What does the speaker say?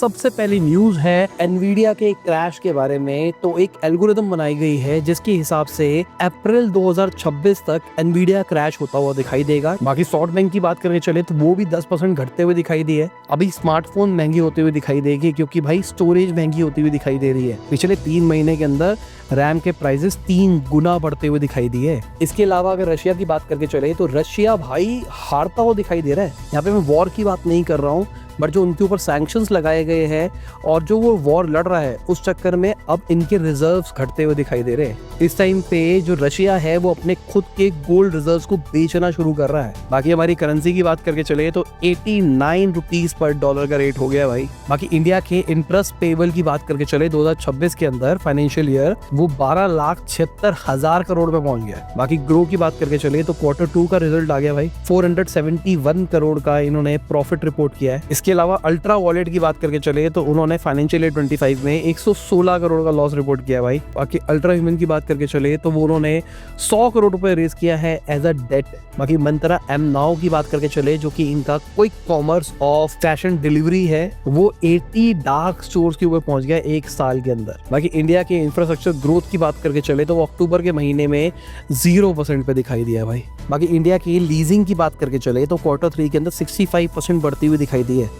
सबसे पहली न्यूज है एनवीडिया के क्रैश के बारे में। तो एक एल्गोरिदम बनाई गई है जिसके हिसाब से अप्रैल 2026 तक एनवीडिया क्रैश होता हुआ दिखाई देगा। बाकी सॉफ्टबैंक की बात करके चले तो वो भी 10% घटते हुए दिखाई दी है। अभी स्मार्टफोन महंगी होते हुए दिखाई देगी क्योंकि भाई स्टोरेज महंगी होती हुई दिखाई दे रही है। पिछले 3 महीने के अंदर रैम के प्राइसेस 3 गुना बढ़ते हुए दिखाई दिए। इसके अलावा अगर रशिया की बात करके चले तो रशिया भाई हारता हुआ दिखाई दे रहा है। यहाँ पे मैं वॉर की बात नहीं कर रहा हूँ, बट जो उनके ऊपर सैंक्शंस लगाए गए हैं और जो वो वॉर लड़ रहा है उस चक्कर में अब इनके रिजर्व्स घटते हुए दिखाई दे रहे हैं। इस टाइम पे जो रशिया है वो अपने खुद के गोल्ड रिजर्व्स को बेचना शुरू कर रहा है। बाकी हमारी करेंसी की बात करके चले तो 89 रुपीस पर डॉलर का रेट हो गया भाई। बाकी इंडिया के इंटरेस्ट पेबल की बात करके चले 2026 के अंदर फाइनेंशियल ईयर वो 12,76,000 करोड़ पे पहुंच गया। बाकी ग्रो की बात करके चले तो Q2 का रिजल्ट आ गया भाई, 471 करोड़ का इन्होंने प्रॉफिट रिपोर्ट किया है। इसके अलावा अल्ट्रा वॉलेट की बात करके चले तो उन्होंने फाइनेंशियल ईयर 25 में 116 करोड़ का लॉस रिपोर्ट किया भाई। बाकी अल्ट्रा ह्यूमन की बात करके चले तो वो उन्होंने 100 करोड़ रुपए रेज किया है एज अ डेट। बाकी मंत्रा एम नाउ की बात करके चले जो कि इनका quick commerce of fashion delivery है, वो 80 डार्क स्टोर्स के ऊपर पहुंच गया 1 साल के अंदर। बाकी इंडिया के इंफ्रास्ट्रक्चर ग्रोथ की बात करके चले तो वो अक्टूबर के महीने में 0% पे दिखाई दिया भाई। बाकी इंडिया की लीजिंग की बात करके चले तो Q3 के अंदर 65% बढ़ती हुई दिखाई दी है।